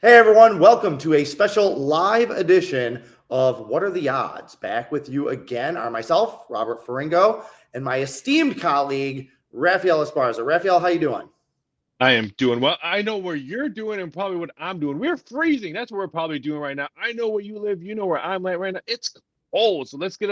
Hey everyone, welcome to a special live edition of What Are the Odds? Back with you again are myself, Robert Ferringo, and my esteemed colleague, Raphael Esparza. Raphael, how you doing? I am doing well. I know where you're doing and probably what I'm doing. We're freezing. That's what we're probably doing right now. I know where you live. You know where I'm at right now. It's cold. So let's give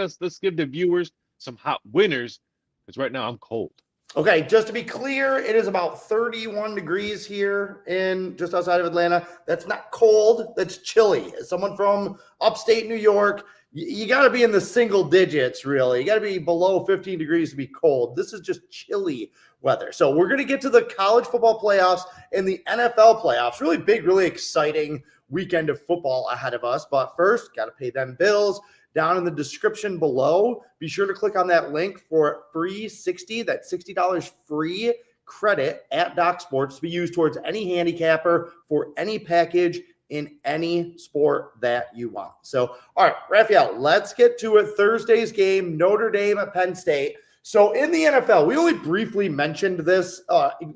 the viewers some hot winners because right now I'm cold. Okay, just to be clear, it is about 31 degrees here in just outside of Atlanta. That's not cold, that's chilly. As someone from upstate New York, you got to be in the single digits, really. You got to be below 15 degrees to be cold. This is just chilly weather. So we're going to get to the college football playoffs and the NFL playoffs. Really big, really exciting weekend of football ahead of us. But first, got to pay them bills. Down in the description below, be sure to click on that link for free 60, that $60 free credit at Doc Sports to be used towards any handicapper for any package in any sport that you want. So, all right, Raphael, let's get to it. Thursday's game, Notre Dame at Penn State. So in the NFL, we only briefly mentioned this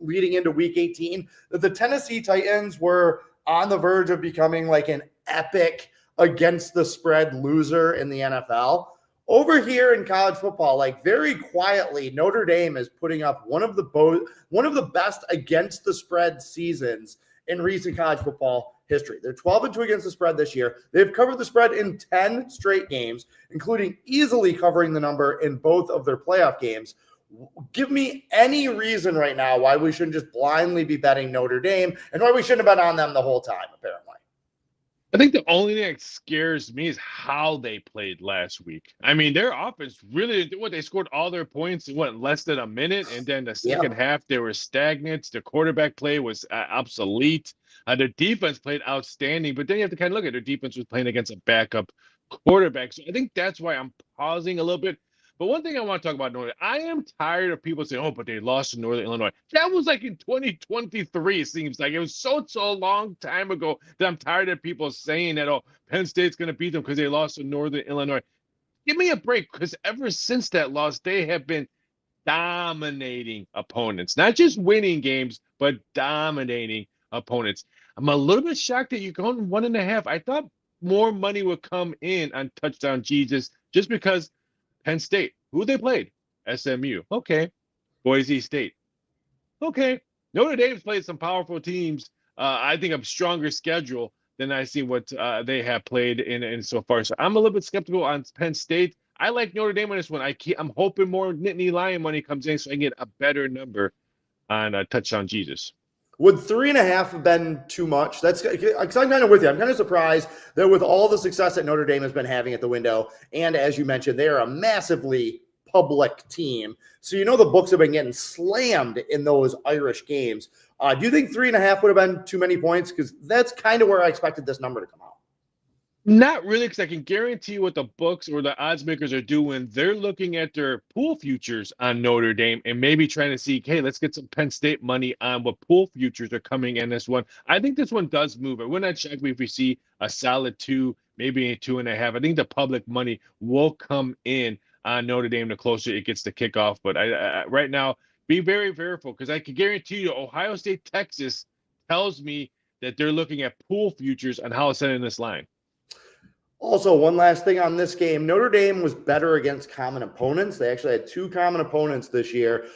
leading into week 18, that the Tennessee Titans were on the verge of becoming like an epic against the spread loser in the NFL. Over here in college football, like very quietly, Notre Dame is putting up one of the best against the spread seasons in recent college football history. They're 12-2 against the spread this year. They've covered the spread in 10 straight games, including easily covering the number in both of their playoff games. Give me any reason right now why we shouldn't just blindly be betting Notre Dame and why we shouldn't have bet on them the whole time, apparently. I think the only thing that scares me is how they played last week. I mean, their offense really, they scored all their points in less than a minute. And then the second half, they were stagnant. The quarterback play was obsolete. Their defense played outstanding. But then you have to kind of look at their defense was playing against a backup quarterback. So I think that's why I'm pausing a little bit. But one thing I want to talk about, Northern, I am tired of people saying, "Oh, but they lost to Northern Illinois." That was like in 2023. It seems like it was so long time ago that I'm tired of people saying that, "Oh, Penn State's going to beat them because they lost to Northern Illinois." Give me a break, because ever since that loss, they have been dominating opponents, not just winning games, but dominating opponents. I'm a little bit shocked that you're going 1.5. I thought more money would come in on touchdown Jesus just because Penn State, who they played? SMU. Okay. Boise State. Okay. Notre Dame's played some powerful teams. I think a stronger schedule than I see what they have played in so far. So I'm a little bit skeptical on Penn State. I like Notre Dame on this one. I'm hoping more Nittany Lion money comes in so I can get a better number on touchdown Jesus. Would 3.5 have been too much? That's because I'm kind of with you. I'm kind of surprised that with all the success that Notre Dame has been having at the window, and as you mentioned, they are a massively public team. So the books have been getting slammed in those Irish games. Do you think 3.5 would have been too many points? Because that's kind of where I expected this number to come out. Not really, because I can guarantee what the books or the odds makers are doing. They're looking at their pool futures on Notre Dame and maybe trying to see, hey, let's get some Penn State money on what pool futures are coming in this one. I think this one does move. I would not check if we see a solid 2, maybe a 2.5. I think the public money will come in on Notre Dame the closer it gets to kickoff. But I right now, be very careful, because I can guarantee you Ohio State, Texas tells me that they're looking at pool futures on how to set in this line. Also, one last thing on this game, Notre Dame was better against common opponents. They actually had 2 common opponents this year,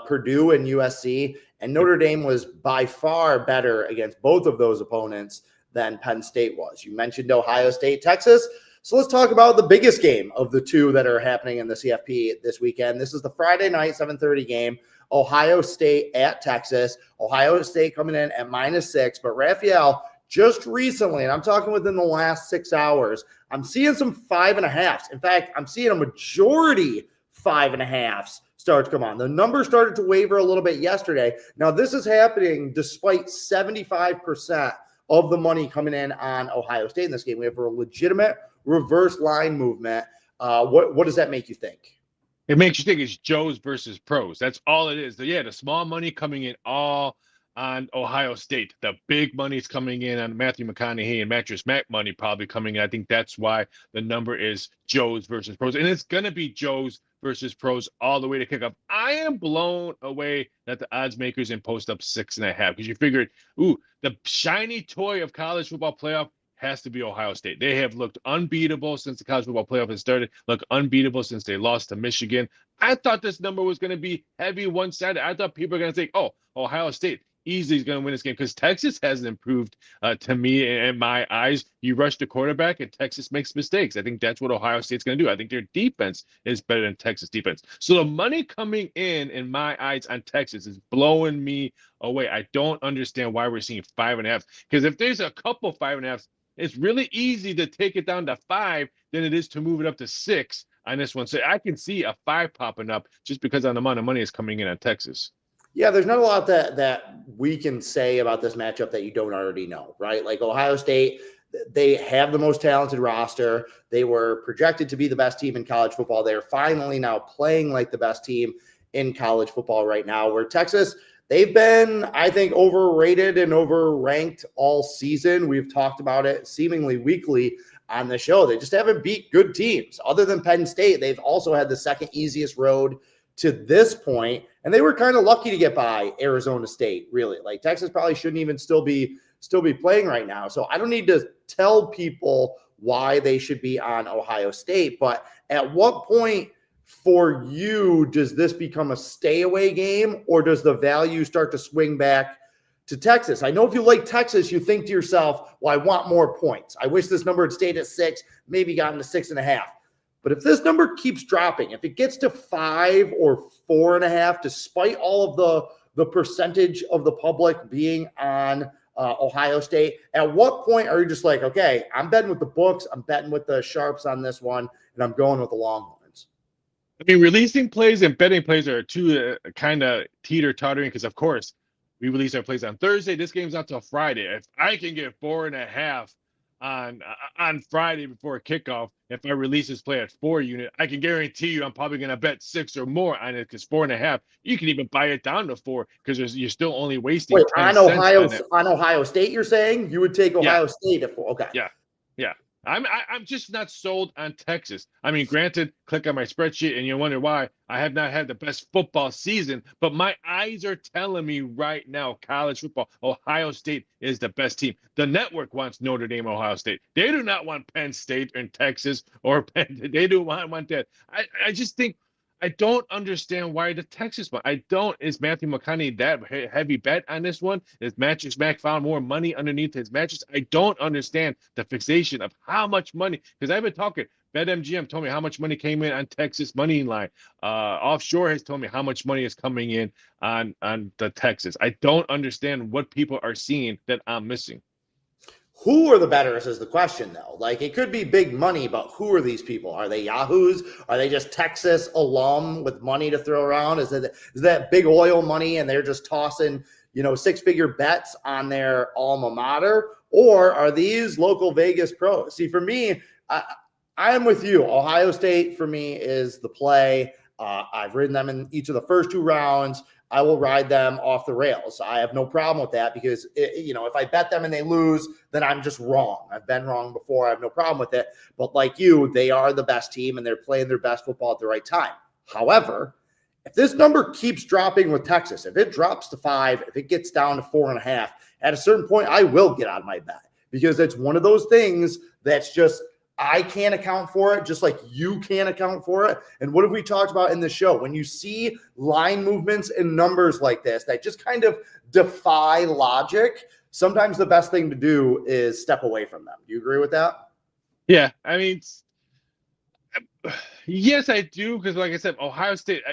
Purdue and USC, and Notre Dame was by far better against both of those opponents than Penn State was. You mentioned Ohio State, Texas. So let's talk about the biggest game of the 2 that are happening in the CFP this weekend. This is the Friday night 7:30 game, Ohio State at Texas. Ohio State coming in at -6, but Raphael, just recently, and I'm talking within the last 6 hours, I'm seeing some 5.5s. In fact, I'm seeing a majority 5.5s start to come on. The number started to waver a little bit yesterday. Now, this is happening despite 75% of the money coming in on Ohio State in this game. We have a legitimate reverse line movement. What does that make you think? It makes you think it's Joes versus pros. That's all it is. The small money coming in all on Ohio State. The big money's coming in on Matthew McConaughey and Mattress Mac money probably coming in. I think that's why the number is Joe's versus pros. And it's going to be Joe's versus pros all the way to kickoff. I am blown away that the odds makers in post up 6.5 because you figured, the shiny toy of college football playoff has to be Ohio State. They have looked unbeatable since the college football playoff has started, look unbeatable since they lost to Michigan. I thought this number was going to be heavy one-sided. I thought people were going to think, Ohio State easily is going to win this game because Texas hasn't improved to me in my eyes. You rush the quarterback and Texas makes mistakes. I think that's what Ohio State's going to do. I think their defense is better than Texas defense. So the money coming in my eyes on Texas is blowing me away. I don't understand why we're seeing 5.5 because if there's a couple 5.5s, it's really easy to take it down to 5 than it is to move it up to 6 on this one. So I can see a 5 popping up just because of the amount of money is coming in on Texas. Yeah, there's not a lot that we can say about this matchup that you don't already know, right? Like Ohio State, they have the most talented roster. They were projected to be the best team in college football. They're finally now playing like the best team in college football right now, where Texas, they've been, I think, overrated and overranked all season. We've talked about it seemingly weekly on the show. They just haven't beat good teams. Other than Penn State, they've also had the second easiest road to this point, and they were kind of lucky to get by Arizona State, really. Like Texas probably shouldn't even still be playing right now. So I don't need to tell people why they should be on Ohio State, but at what point for you does this become a stay away game, or does the value start to swing back to Texas? I know if you like Texas, you think to yourself, well, I want more points. I wish this number had stayed at 6, maybe gotten to 6.5. But if this number keeps dropping, if it gets to 5 or 4.5, despite all of the percentage of the public being on Ohio State, at what point are you just like, okay, I'm betting with the books, I'm betting with the sharps on this one, and I'm going with the Longhorns? I mean, releasing plays and betting plays are two kind of teeter-tottering because, of course, we release our plays on Thursday. This game's not till Friday. If I can get 4.5 on Friday before kickoff, if I release this play at 4 unit, I can guarantee you I'm probably going to bet 6 or more on it because 4.5, you can even buy it down to 4 because you're still only wasting. Wait, 10 on cents Ohio State, you're saying you would take Ohio State at 4? Okay. Yeah. I'm just not sold on Texas. I mean, granted, click on my spreadsheet and you wonder why I have not had the best football season, but my eyes are telling me right now, college football, Ohio State is the best team. The network wants Notre Dame, Ohio State. They do not want Penn State or Texas or Penn. They do not want that. I just think I don't understand why the Texas one. I don't. Is Matthew McConaughey that heavy bet on this one? Is Mattress Mac found more money underneath his mattress? I don't understand the fixation of how much money. Because I've been talking. BetMGM told me how much money came in on Texas money line. Offshore has told me how much money is coming in on the Texas. I don't understand what people are seeing that I'm missing. Who are the bettors is the question, though. Like, it could be big money, but who are these people? Are they yahoos? Are they just Texas alum with money to throw around? Is that big oil money and they're just tossing, 6-figure bets on their alma mater? Or are these local Vegas pros? See, for me, I am with you. Ohio State, for me, is the play. I've ridden them in each of the first 2 rounds. I will ride them off the rails. I have no problem with that because, if I bet them and they lose, then I'm just wrong. I've been wrong before. I have no problem with it. But like you, they are the best team and they're playing their best football at the right time. However, if this number keeps dropping with Texas, if it drops to 5, if it gets down to 4.5, at a certain point, I will get on my bet because it's one of those things that's just – I can't account for it, just like you can't account for it. And what have we talked about in the show? When you see line movements and numbers like this that just kind of defy logic, sometimes the best thing to do is step away from them. Do you agree with that? Yeah, I mean, yes, I do. Because like I said, Ohio State,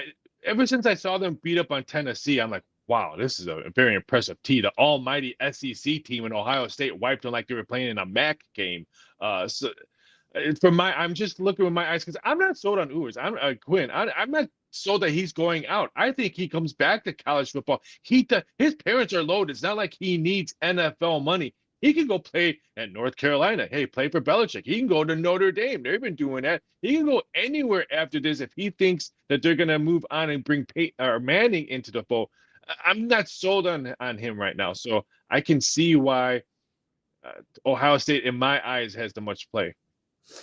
ever since I saw them beat up on Tennessee, I'm like, wow, this is a very impressive team. The almighty SEC team in Ohio State wiped them like they were playing in a MAC game. I'm just looking with my eyes because I'm not sold on Ewers. Quinn. I'm not sold that he's going out. I think he comes back to college football. His parents are loaded. It's not like he needs NFL money. He can go play at North Carolina. Hey, play for Belichick. He can go to Notre Dame. They've been doing that. He can go anywhere after this if he thinks that they're going to move on and bring Manning into the fold. I'm not sold on him right now. So I can see why Ohio State, in my eyes, has the much play.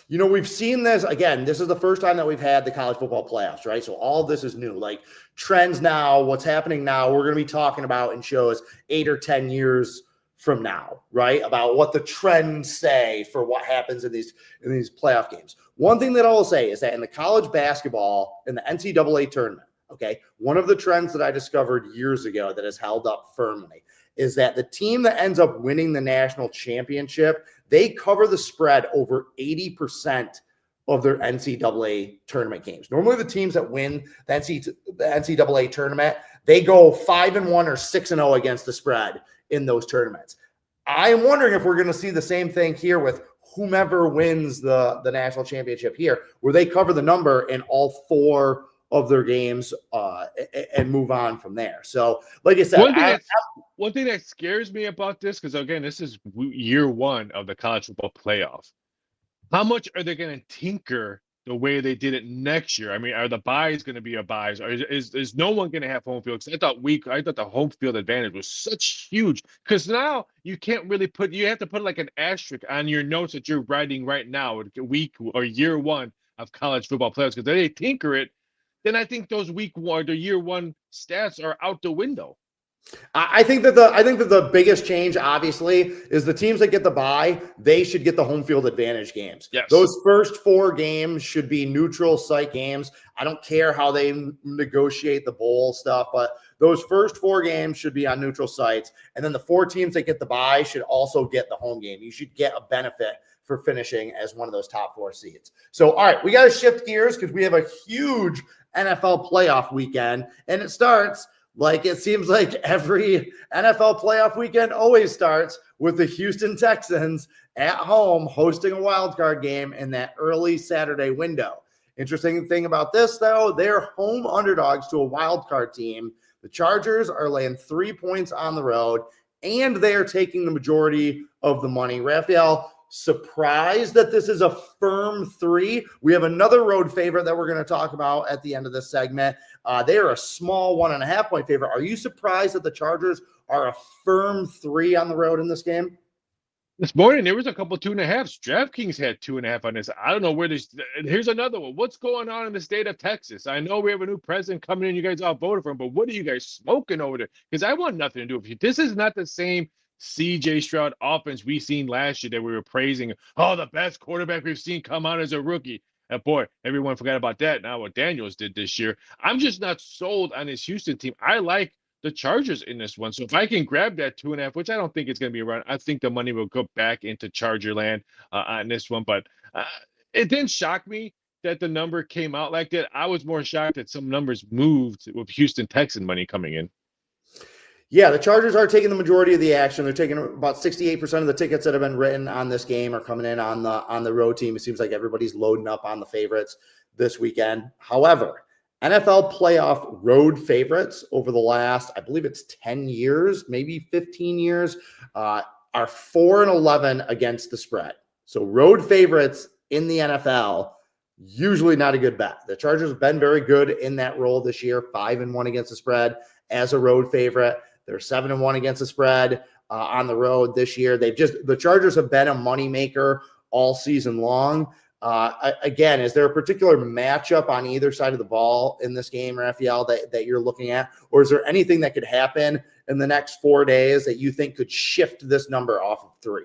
We've seen this again. This is the first time that we've had the college football playoffs, right? So all of this is new. Like trends now, what's happening now, we're going to be talking about in shows 8 or 10 years from now, right? About what the trends say for what happens in these playoff games. One thing that I will say is that in the college basketball, in the NCAA tournament, okay, one of the trends that I discovered years ago that has held up firmly is that the team that ends up winning the national championship, they cover the spread over 80% of their NCAA tournament games. Normally the teams that win the NCAA tournament, they go 5-1 or 6-0 against the spread in those tournaments. I am wondering if we're going to see the same thing here with whomever wins the national championship here, where they cover the number in all 4 of their games and move on from there. So, like I said, one thing that scares me about this, because again, this is year 1 of the college football playoff. How much are they going to tinker the way they did it next year? I mean, are the buys going to be a buys? Or is no one going to have home field? Because I thought the home field advantage was such huge. Because now you can't really you have to put like an asterisk on your notes that you're writing right now, week or year 1 of college football playoffs. Because they tinker it, then I think those week 1 or year 1 stats are out the window. I think that the biggest change, obviously, is the teams that get the bye, they should get the home field advantage games. Yes. Those first 4 games should be neutral site games. I don't care how they negotiate the bowl stuff, but those first 4 games should be on neutral sites. And then the 4 teams that get the bye should also get the home game. You should get a benefit for finishing as one of those top 4 seeds. So, all right, we got to shift gears because we have a huge NFL playoff weekend, and it starts like it seems like every NFL playoff weekend always starts with the Houston Texans at home hosting a wild card game in that early Saturday window. Interesting thing about this, though, they're home underdogs to a wild card team. The Chargers are laying 3 points on the road, and they are taking the majority of the money. Raphael, surprised that this is a firm 3. We have another road favorite that we're going to talk about at the end of this segment. They are a small 1.5 point favorite. Are you surprised that the Chargers are a firm 3 on the road in this game? This morning, there was a couple 2.5s. DraftKings had 2.5 on this. I don't know where this. Here's another one. What's going on in the state of Texas? I know we have a new president coming in. You guys all voted for him, but what are you guys smoking over there? Because I want nothing to do with you. This is not the same CJ Stroud offense we seen last year that we were praising. Oh, the best quarterback we've seen come out as a rookie. And boy, everyone forgot about that. Now what Daniels did this year. I'm just not sold on this Houston team. I like the Chargers in this one. So if I can grab that 2.5, which I don't think it's going to be a run, I think the money will go back into Charger land on this one. But it didn't shock me that the number came out like that. I was more shocked that some numbers moved with Houston Texan money coming in. Yeah, the Chargers are taking the majority of the action. They're taking about 68% of the tickets that have been written on this game are coming in on the road team. It seems like everybody's loading up on the favorites this weekend. However, NFL playoff road favorites over the last, I believe it's 10 years, maybe 15 years, are 4-11 against the spread. So road favorites in the NFL, usually not a good bet. The Chargers have been very good in that role this year, 5-1 against the spread as a road favorite. They're 7-1 against the spread on the road this year. The Chargers have been a moneymaker all season long. Again, is there a particular matchup on either side of the ball in this game, Raphael, that you're looking at? Or is there anything that could happen in the next 4 days that you think could shift this number off of 3?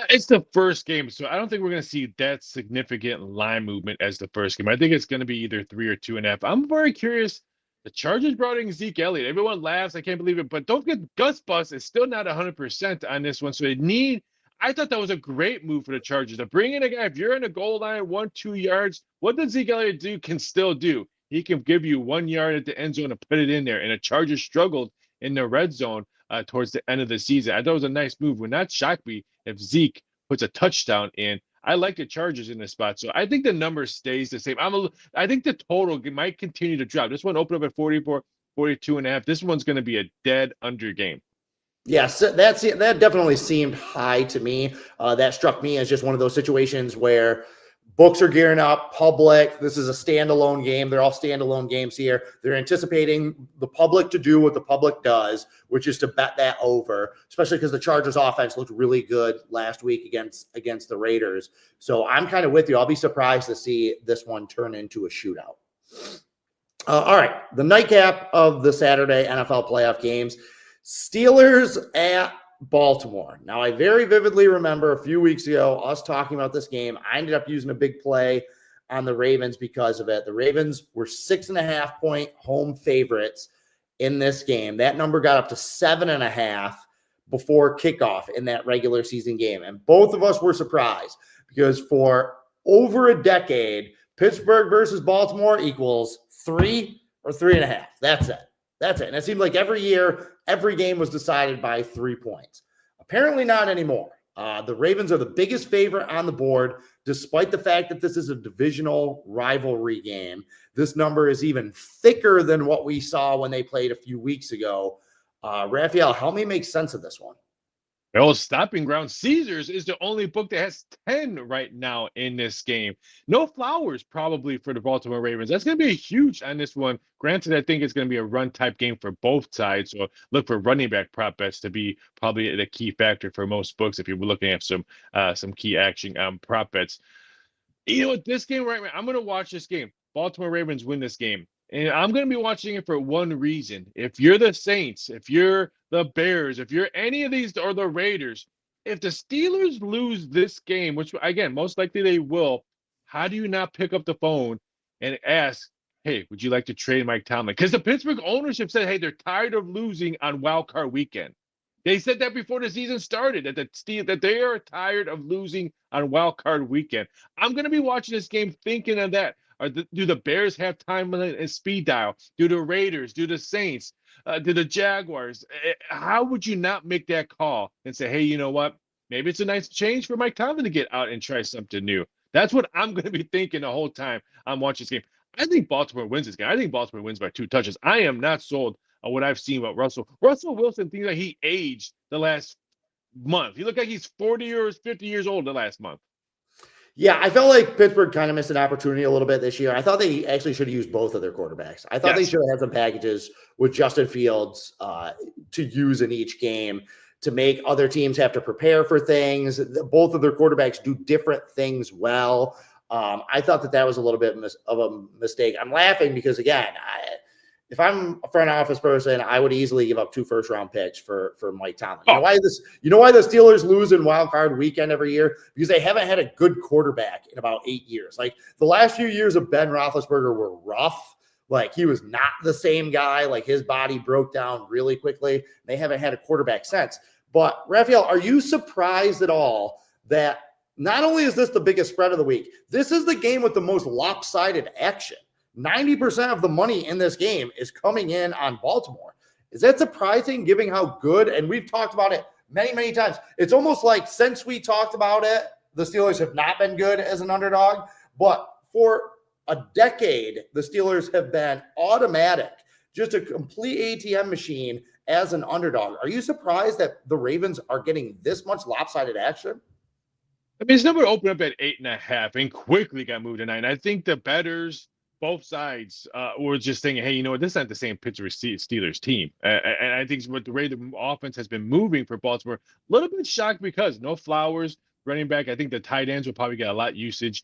It's the first game, so I don't think we're going to see that significant line movement as the first game. I think it's going to be either 3 or 2.5. I'm very curious. The Chargers brought in Zeke Elliott. Everyone laughs. I can't believe it. But don't forget, Gus Bus is still not 100% on this one. So I thought that was a great move for the Chargers to bring in a guy. If you're in a goal line, 1-2 yards, what does Zeke Elliott can still do? He can give you 1 yard at the end zone and put it in there. And the Chargers struggled in the red zone towards the end of the season. I thought it was a nice move. Would not shock me if Zeke puts a touchdown in. I like the Chargers in this spot. So I think the number stays the same. I think the total might continue to drop. This one opened up at 44, 42.5. This one's going to be a dead under game. Yes, that definitely seemed high to me. That struck me as just one of those situations where Books are gearing up. Public, this is a standalone game. They're all standalone games here. They're anticipating the public to do what the public does, which is to bet that over, especially because the Chargers offense looked really good last week against the Raiders. So I'm kind of with you. I'll be surprised to see this one turn into a shootout. All right, the nightcap of the Saturday NFL playoff games, Steelers at Baltimore. Now, I very vividly remember a few weeks ago us talking about this game. I ended up using a big play on the Ravens because of it. The Ravens were 6.5-point home favorites in this game. That number got up to 7.5 before kickoff in that regular season game. And both of us were surprised because for over a decade, Pittsburgh versus Baltimore equals 3 or 3.5. That's it. That's it. And it seemed like every year, every game was decided by 3 points. Apparently not anymore. The Ravens are the biggest favorite on the board, despite the fact that this is a divisional rivalry game. This number is even thicker than what we saw when they played a few weeks ago. Raphael, help me make sense of this one. Well, stopping ground, Caesars is the only book that has 10 right now in this game. No flowers probably for the Baltimore Ravens. That's going to be huge on this one. Granted, I think it's going to be a run type game for both sides. So look for running back prop bets to be probably the key factor for most books if you're looking at some key action prop bets. You know what, this game right now, I'm going to watch this game. Baltimore Ravens win this game. And I'm going to be watching it for one reason. If you're the Saints, if you're the Bears, if you're any of these or the Raiders, if the Steelers lose this game, which, again, most likely they will, how do you not pick up the phone and ask, hey, would you like to trade Mike Tomlin? Because the Pittsburgh ownership said, hey, they're tired of losing on Wild Card Weekend. They said that before the season started, that they are tired of losing on Wild Card Weekend. I'm going to be watching this game thinking of that. Do the Bears have time and speed dial? Do the Raiders? Do the Saints? Do the Jaguars? How would you not make that call and say, hey, you know what? Maybe it's a nice change for Mike Tomlin to get out and try something new. That's what I'm going to be thinking the whole time I'm watching this game. I think Baltimore wins this game. I think Baltimore wins by 2 touches. I am not sold on what I've seen about Russell. Russell Wilson thinks like he aged the last month. He looked like he's 40 or 50 years old the last month. Yeah, I felt like Pittsburgh kind of missed an opportunity a little bit this year. I thought they actually should have used both of their quarterbacks. I thought they should have had some packages with Justin Fields to use in each game to make other teams have to prepare for things. Both of their quarterbacks do different things well. I thought that was a little bit of a mistake. I'm laughing because, again, if I'm a front office person, I would easily give up 2 first-round picks for Mike Tomlin. You know why the Steelers lose in Wild Card Weekend every year? Because they haven't had a good quarterback in about 8 years. Like, the last few years of Ben Roethlisberger were rough. Like, he was not the same guy. Like, his body broke down really quickly. They haven't had a quarterback since. But, Raphael, are you surprised at all that not only is this the biggest spread of the week, this is the game with the most lopsided action? 90% of the money in this game is coming in on Baltimore. Is that surprising given how good, and we've talked about it many, many times. It's almost like since we talked about it, the Steelers have not been good as an underdog, but for a decade, the Steelers have been automatic, just a complete ATM machine as an underdog. Are you surprised that the Ravens are getting this much lopsided action? I mean, this number opened up at 8.5 and quickly got moved to 9. I think the bettors, both sides, were just thinking, hey, you know what, this is not the same Pittsburgh Steelers team. And I think what the way the offense has been moving for Baltimore, a little bit shocked because no Flowers running back. I think the tight ends will probably get a lot usage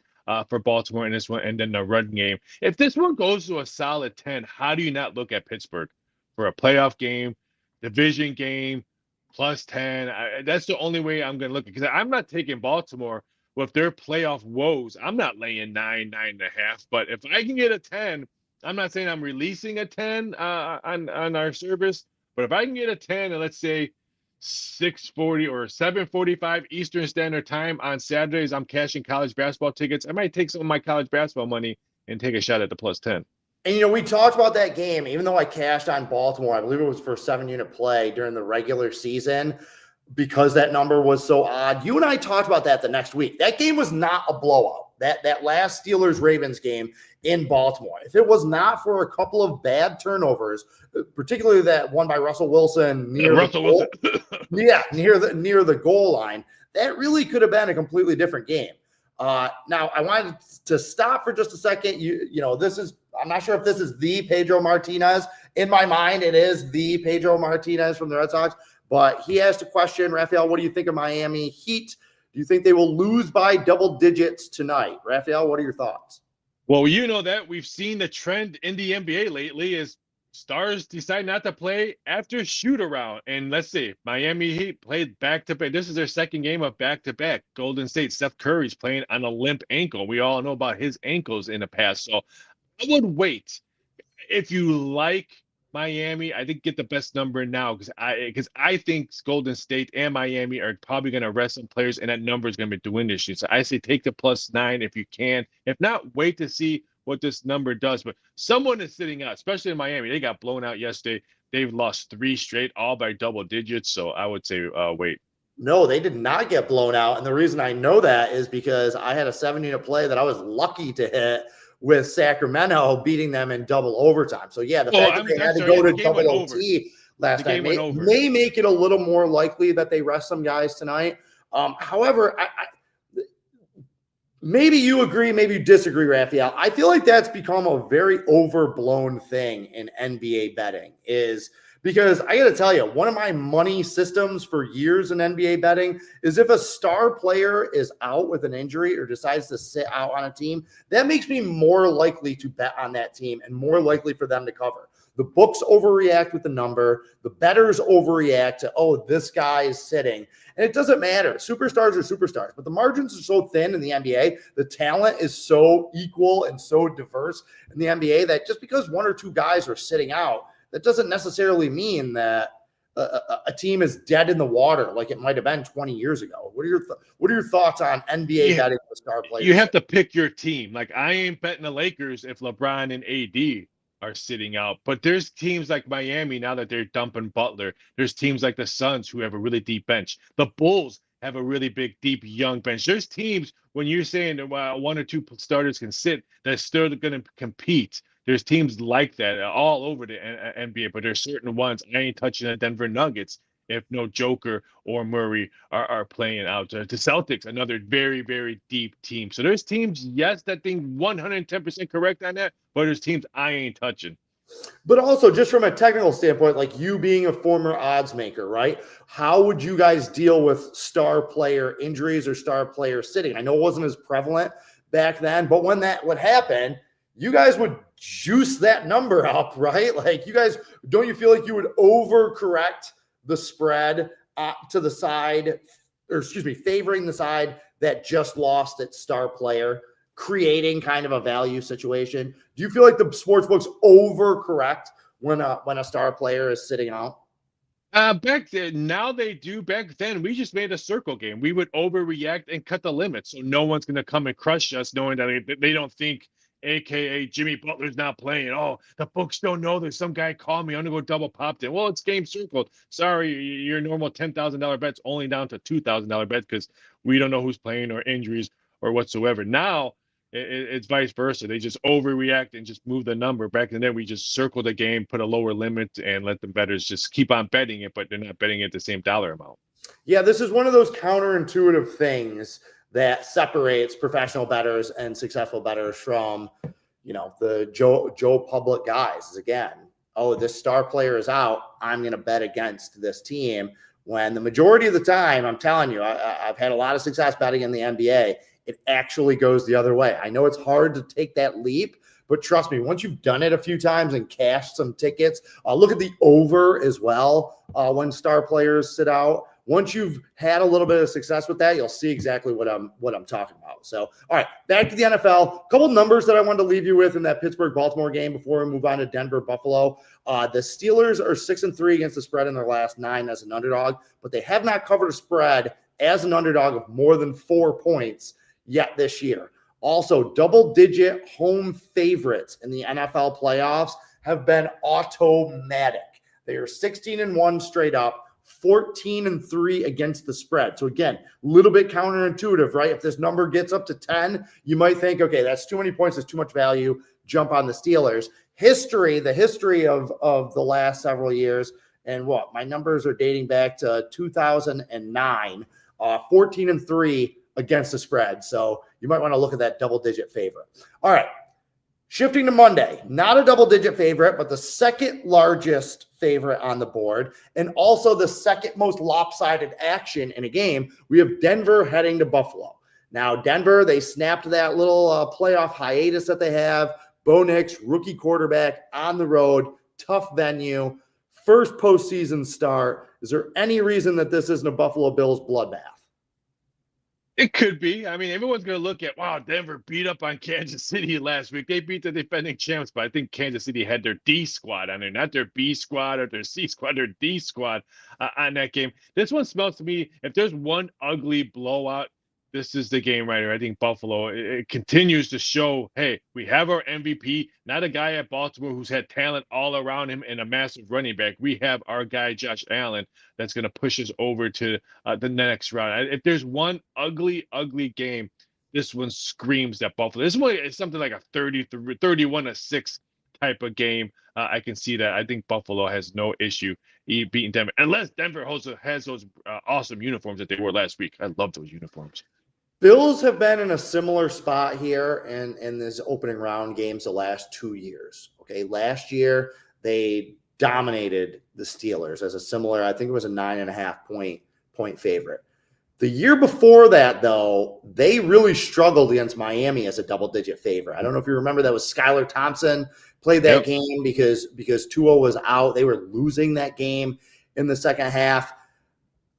for Baltimore in this one, and then the run game. If this one goes to a solid 10, how do you not look at Pittsburgh for a playoff game, division game, plus 10? That's the only way I'm going to look at it, because I'm not taking Baltimore with their playoff woes. I'm not laying 9.5. But if I can get a 10, I'm not saying I'm releasing a 10 on our service, but if I can get a 10 and let's say 6:40 or 7:45 Eastern Standard Time on Saturdays, I'm cashing college basketball tickets. I might take some of my college basketball money and take a shot at the plus 10. And, you know, we talked about that game, even though I cashed on Baltimore, I believe it was for 7-unit play during the regular season, because that number was so odd. You and I talked about that the next week. That game was not a blowout. That last Steelers-Ravens game in Baltimore, if it was not for a couple of bad turnovers, particularly that one by Russell Wilson near the goal line, that really could have been a completely different game. Now, I wanted to stop for just a second. I'm not sure if this is the Pedro Martinez. In my mind, it is the Pedro Martinez from the Red Sox. But he asked a question, Raphael, what do you think of Miami Heat? Do you think they will lose by double digits tonight? Raphael, what are your thoughts? Well, you know that we've seen the trend in the NBA lately is stars decide not to play after shoot around. And let's see, Miami Heat played back-to-back. This is their second game of back-to-back. Golden State, Steph Curry's playing on a limp ankle. We all know about his ankles in the past. So I would wait. If you like Miami, I think get the best number now because I think Golden State and Miami are probably going to rest some players, and that number is going to be diminished. So I say take the +9 if you can. If not, wait to see what this number does. But someone is sitting out, especially in Miami. They got blown out yesterday. They've lost 3 straight, all by double digits. So I would say wait. No, they did not get blown out. And the reason I know that is because I had a 7-unit play that I was lucky to hit with Sacramento beating them in double overtime. So, yeah, the fact that they had to go to double OT last night may make it a little more likely that they rest some guys tonight. However, maybe you agree, maybe you disagree, Raphael. I feel like that's become a very overblown thing in NBA betting is – because I got to tell you, one of my money systems for years in NBA betting is if a star player is out with an injury or decides to sit out on a team, that makes me more likely to bet on that team and more likely for them to cover. The books overreact with the number. The bettors overreact to, oh, this guy is sitting. And it doesn't matter. Superstars are superstars. But the margins are so thin in the NBA. The talent is so equal and so diverse in the NBA that just because 1 or 2 guys are sitting out, that doesn't necessarily mean that a team is dead in the water like it might have been 20 years ago. What are your thoughts on NBA betting with star players? You have to pick your team. Like I ain't betting the Lakers if LeBron and AD are sitting out. But there's teams like Miami now that they're dumping Butler. There's teams like the Suns who have a really deep bench. The Bulls have a really big, deep, young bench. There's teams when you're saying that 1 or 2 starters can sit that's still going to compete. There's teams like that all over the NBA, but there's certain ones. I ain't touching the Denver Nuggets if no Joker or Murray are playing out. The Celtics, another very, very deep team. So there's teams, yes, that think 110% correct on that, but there's teams I ain't touching. But also, just from a technical standpoint, like you being a former odds maker, right? How would you guys deal with star player injuries or star player sitting? I know it wasn't as prevalent back then, but when that would happen, you guys would juice that number up, right? Like you guys, don't you feel like you would overcorrect the spread to the side, or excuse me, favoring the side that just lost its star player, creating kind of a value situation? Do you feel like the sports books overcorrect when a star player is sitting out? Back then, now they do. Back then, we just made a circle game. We would overreact and cut the limit, so no one's going to come and crush us, knowing that they don't think, AKA Jimmy Butler's not playing. Oh, the books don't know. There's some guy called me. I'm going to go double popped in. Well, it's game circled. Sorry, your normal $10,000 bet's only down to $2,000 bet because we don't know who's playing or injuries or whatsoever. Now, it's vice versa. They just overreact and just move the number. Back in the day, we just circle the game, put a lower limit, and let the bettors just keep on betting it, but they're not betting it the same dollar amount. Yeah, this is one of those counterintuitive things that separates professional bettors and successful bettors from, the Joe Public guys. Is again, oh, this star player is out, I'm going to bet against this team. When the majority of the time, I'm telling you, I've had a lot of success betting in the NBA. It actually goes the other way. I know it's hard to take that leap, but trust me, once you've done it a few times and cashed some tickets, look at the over as well when star players sit out. Once you've had a little bit of success with that, you'll see exactly what I'm talking about. So, all right, back to the NFL. A couple numbers that I wanted to leave you with in that Pittsburgh-Baltimore game before we move on to Denver-Buffalo. The Steelers are 6-3 against the spread in their last 9 as an underdog, but they have not covered a spread as an underdog of more than 4 points yet this year. Also, double-digit home favorites in the NFL playoffs have been automatic. They are 16-1 straight up, 14-3 against the spread. So again, a little bit counterintuitive, right? If this number gets up to 10, you might think, okay, that's too many points, that's too much value, jump on the Steelers. The history of the last several years, and my numbers are dating back to 2009, 14-3 against the spread. So you might want to look at that double-digit favorite. All right. Shifting to Monday, not a double-digit favorite, but the second largest favorite on the board, and also the second most lopsided action in a game. We have Denver heading to Buffalo. Now, Denver, they snapped that little playoff hiatus that they have. Bo Nix, rookie quarterback on the road, tough venue, first postseason start. Is there any reason that this isn't a Buffalo Bills bloodbath? It could be. I mean, everyone's going to look at, wow, Denver beat up on Kansas City last week. They beat the defending champs, but I think Kansas City had their D squad on there, not their B squad or their C squad, their D squad on that game. This one smells to me, if there's one ugly blowout, this is the game right here. I think Buffalo, it continues to show, hey, we have our MVP, not a guy at Baltimore who's had talent all around him and a massive running back. We have our guy, Josh Allen, that's going to push us over to the next round. If there's one ugly game, this one screams that Buffalo. This one is something like a 31-6 type of game. I can see that. I think Buffalo has no issue beating Denver, unless Denver has those awesome uniforms that they wore last week. I love those uniforms. Bills have been in a similar spot here in this opening round games the last 2 years. Okay, last year they dominated the Steelers as a similar, I think it was a 9.5 point favorite. The year before that, though, they really struggled against Miami as a double-digit favorite. I don't know if you remember, that was Skylar Thompson played that game because Tua was out. They were losing that game in the second half.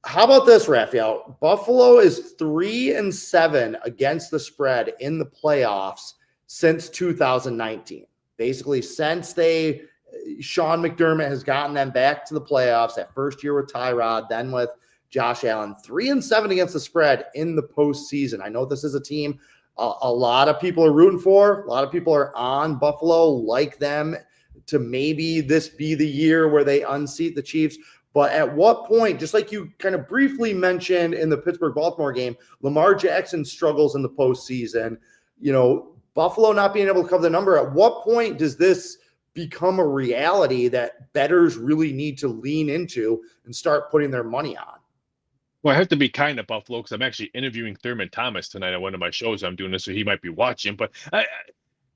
How about this, Raphael? Buffalo is 3-7 against the spread in the playoffs since 2019. Basically, since Sean McDermott has gotten them back to the playoffs, that first year with Tyrod, then with Josh Allen, 3-7 against the spread in the postseason. I know this is a team a lot of people are rooting for. A lot of people are on Buffalo, like them to maybe this be the year where they unseat the Chiefs. But at what point, just like you kind of briefly mentioned in the Pittsburgh-Baltimore game, Lamar Jackson struggles in the postseason. You know, Buffalo not being able to cover the number. At what point does this become a reality that bettors really need to lean into and start putting their money on? Well, I have to be kind to Buffalo because I'm actually interviewing Thurman Thomas tonight on one of my shows. I'm doing this, so he might be watching. But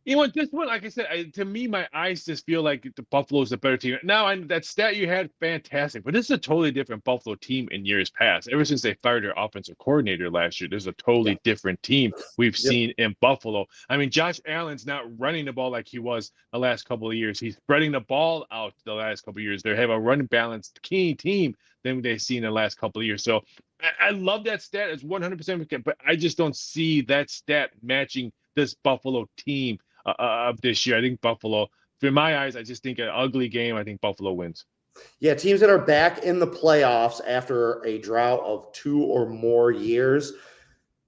you know what? This one, like I said, to me, my eyes just feel like the Buffalo's a better team. Now, that stat you had, fantastic. But this is a totally different Buffalo team in years past. Ever since they fired their offensive coordinator last year, there's a totally different team we've seen in Buffalo. I mean, Josh Allen's not running the ball like he was the last couple of years. He's spreading the ball out the last couple of years. They have a run-balanced key team than they've seen in the last couple of years. So I love that stat. It's 100%, but I just don't see that stat matching this Buffalo team of this year. I think Buffalo, for my eyes, I just think an ugly game. I think Buffalo wins. Yeah, teams that are back in the playoffs after a drought of 2 or more years,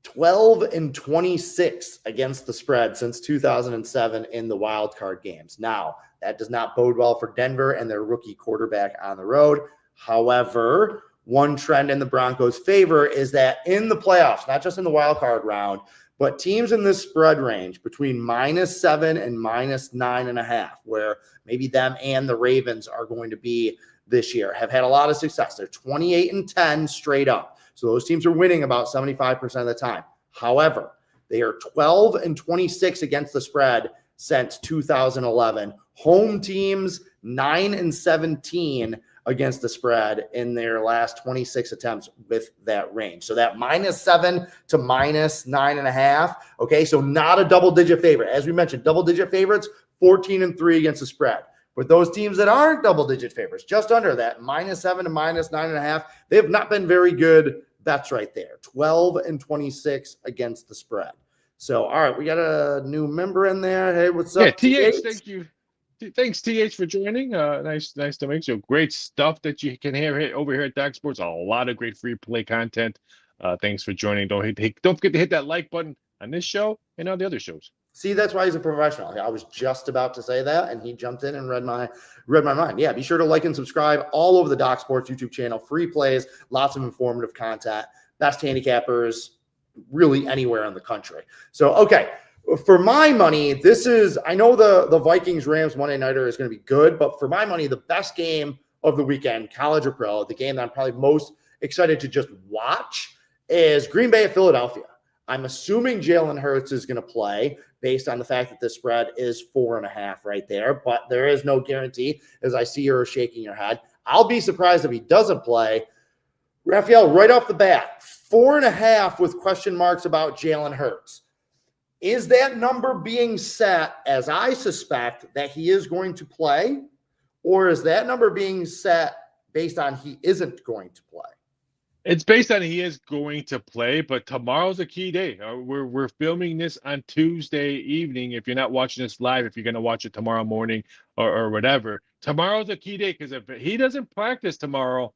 12-26 against the spread since 2007 in the wild card games. Now, that does not bode well for Denver and their rookie quarterback on the road. However, one trend in the Broncos' favor is that in the playoffs, not just in the wild card round, but teams in this spread range between -7 and -9.5, where maybe them and the Ravens are going to be this year, have had a lot of success. They're 28-10 straight up. So those teams are winning about 75% of the time. However, they are 12-26 against the spread since 2011. Home teams 9-17 against the spread in their last 26 attempts with that range. So that -7 to -9.5. Okay, so not a double-digit favorite. As we mentioned, double-digit favorites, 14-3 against the spread. But those teams that aren't double-digit favorites, just under that, -7 to -9.5, they have not been very good bets right there. 12-26 against the spread. So, all right, we got a new member in there. Hey, what's up? Yeah, TH, thank you. Thanks, TH, for joining. Nice to meet you. Great stuff that you can hear over here at Doc Sports. A lot of great free play content. Thanks for joining. Don't forget to hit that like button on this show and on the other shows. See, that's why he's a professional. I was just about to say that, and he jumped in and read my mind. Yeah, be sure to like and subscribe all over the Doc Sports YouTube channel. Free plays, lots of informative content, best handicappers, really anywhere in the country. So, okay. For my money, I know the Vikings-Rams Monday Nighter is going to be good, but for my money, the best game of the weekend, college or pro, the game that I'm probably most excited to just watch is Green Bay at Philadelphia. I'm assuming Jalen Hurts is going to play based on the fact that the spread is 4.5 right there, but there is no guarantee, as I see you're shaking your head. I'll be surprised if he doesn't play. Raphael, right off the bat, 4.5 with question marks about Jalen Hurts. Is that number being set, as I suspect, that he is going to play, or is that number being set based on he isn't going to play? It's based on he is going to play, but tomorrow's a key day. We're filming this on Tuesday evening. If you're not watching this live, if you're going to watch it tomorrow morning or whatever, tomorrow's a key day because if he doesn't practice tomorrow,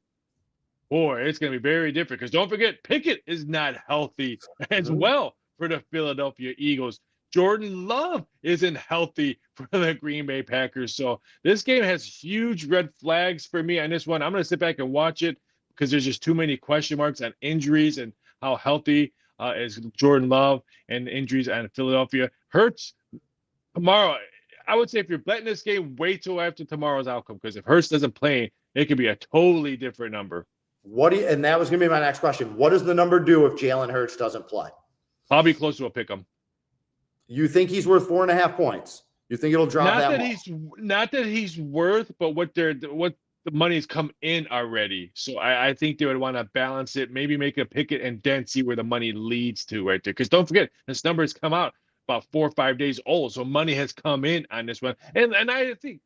boy, it's going to be very different. Because don't forget, Pickett is not healthy as well for the Philadelphia Eagles. Jordan Love isn't healthy for the Green Bay Packers. So this game has huge red flags for me on this one. I'm going to sit back and watch it because there's just too many question marks on injuries and how healthy is Jordan Love and injuries on Philadelphia. Hurts tomorrow. I would say if you're betting this game, wait till after tomorrow's outcome because if Hurts doesn't play, it could be a totally different number. And that was going to be my next question. What does the number do if Jalen Hurts doesn't play? I'll be close to a pick 'em. You think he's worth 4.5 points? You think it'll drop Not that he's worth, but what the money's come in already. So I think they would want to balance it, maybe make a pick it and then see where the money leads to right there. Because don't forget, this number has come out about 4 or 5 days old, so money has come in on this one. And I think